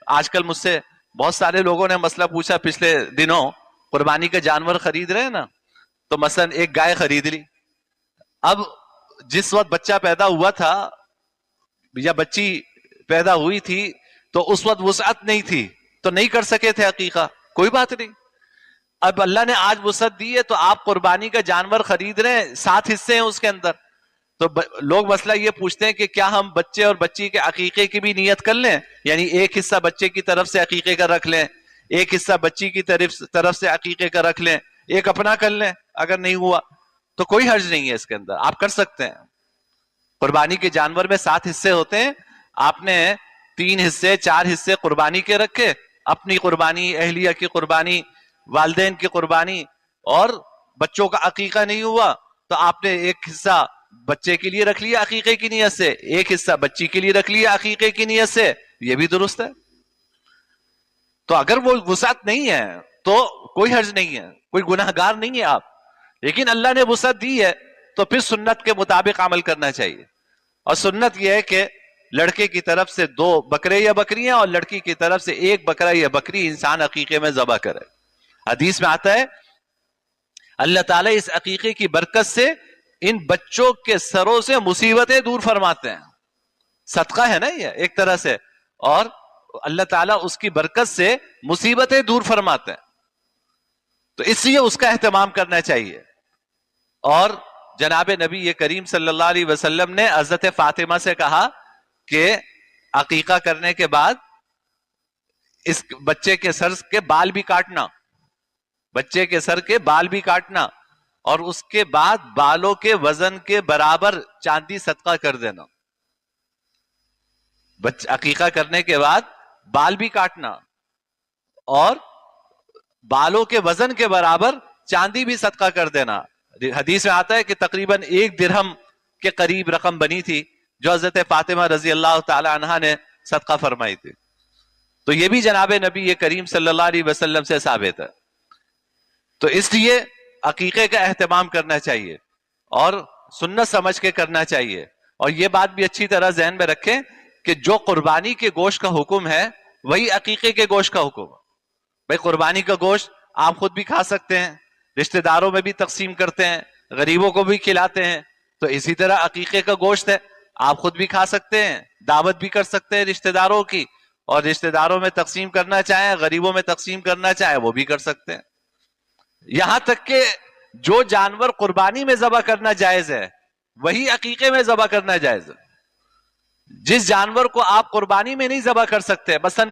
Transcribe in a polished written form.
آج کل مجھ سے بہت سارے لوگوں نے مسئلہ پوچھا پچھلے دنوں، قربانی کے جانور خرید رہے ہیں نا، تو مثلا ایک گائے خرید لی. اب جس وقت بچہ پیدا ہوا تھا یا بچی پیدا ہوئی تھی تو اس وقت وسعت نہیں تھی تو نہیں کر سکے تھے عقیقہ، کوئی بات نہیں. اب اللہ نے آج وسعت دی ہے تو آپ قربانی کا جانور خرید رہے ہیں، 7 حصے ہیں اس کے اندر. تو لوگ مسئلہ یہ پوچھتے ہیں کہ کیا ہم بچے اور بچی کے عقیقے کی بھی نیت کر لیں، یعنی ایک حصہ بچے کی طرف سے عقیقے کا رکھ لیں، ایک حصہ بچی کی طرف سے عقیقے کا رکھ لیں، ایک اپنا کر لیں. اگر نہیں ہوا تو کوئی حرج نہیں ہے اس کے اندر، آپ کر سکتے ہیں. قربانی کے جانور میں 7 حصے ہوتے ہیں، آپ نے 3 حصے 4 حصے قربانی کے رکھے، اپنی قربانی، اہلیہ کی قربانی، والدین کی قربانی، اور بچوں کا عقیقہ نہیں ہوا تو آپ نے ایک حصہ بچے کے لیے رکھ لیا عقیقے کی نیت سے، ایک حصہ بچی کے لیے رکھ لیا عقیقے کی نیت سے، یہ بھی درست ہے. تو اگر وہ وسعت نہیں ہے تو کوئی حرج نہیں ہے، کوئی گناہگار نہیں ہے آپ، لیکن اللہ نے وسعت دی ہے تو پھر سنت کے مطابق عمل کرنا چاہیے. اور سنت یہ ہے کہ لڑکے کی طرف سے 2 بکرے یا بکریاں اور لڑکی کی طرف سے 1 بکرا یا بکری انسان عقیقے میں ذبح کرے. حدیث میں آتا ہے اللہ تعالیٰ اس عقیقے کی برکت سے ان بچوں کے سروں سے مصیبتیں دور فرماتے ہیں. صدقہ ہے نا یہ ایک طرح سے، اور اللہ تعالیٰ اس کی برکت سے مصیبتیں دور فرماتے ہیں. تو اس لیے اس کا اہتمام کرنا چاہیے. اور جناب نبی کریم صلی اللہ علیہ وسلم نے حضرت فاطمہ سے کہا کہ عقیقہ کرنے کے بعد اس بچے کے سر کے بال بھی کاٹنا، بچے کے سر کے بال بھی کاٹنا، اور اس کے بعد بالوں کے وزن کے برابر چاندی صدقہ کر دینا. عقیقہ کرنے کے بعد بال بھی کاٹنا اور بالوں کے وزن کے برابر چاندی بھی صدقہ کر دینا. حدیث میں آتا ہے کہ تقریباً 1 درہم کے قریب رقم بنی تھی جو حضرت فاطمہ رضی اللہ تعالی عنہا نے صدقہ فرمائی تھی. تو یہ بھی جناب نبی کریم صلی اللہ علیہ وسلم سے ثابت ہے. تو اس لیے عقیقے کا اہتمام کرنا چاہیے اور سنت سمجھ کے کرنا چاہیے. اور یہ بات بھی اچھی طرح ذہن میں رکھیں کہ جو قربانی کے گوشت کا حکم ہے وہی عقیقے کے گوشت کا حکم ہے. بھائی قربانی کا گوشت آپ خود بھی کھا سکتے ہیں، رشتہ داروں میں بھی تقسیم کرتے ہیں، غریبوں کو بھی کھلاتے ہیں. تو اسی طرح عقیقے کا گوشت ہے، آپ خود بھی کھا سکتے ہیں، دعوت بھی کر سکتے ہیں رشتہ داروں کی، اور رشتہ داروں میں تقسیم کرنا چاہیں، غریبوں میں تقسیم کرنا چاہیں وہ بھی کر سکتے ہیں. یہاں تک کہ جو جانور قربانی میں ذبح کرنا جائز ہے وہی عقیقے میں ذبح کرنا جائز ہے. جس جانور کو آپ قربانی میں نہیں ذبح کر سکتے، مثلا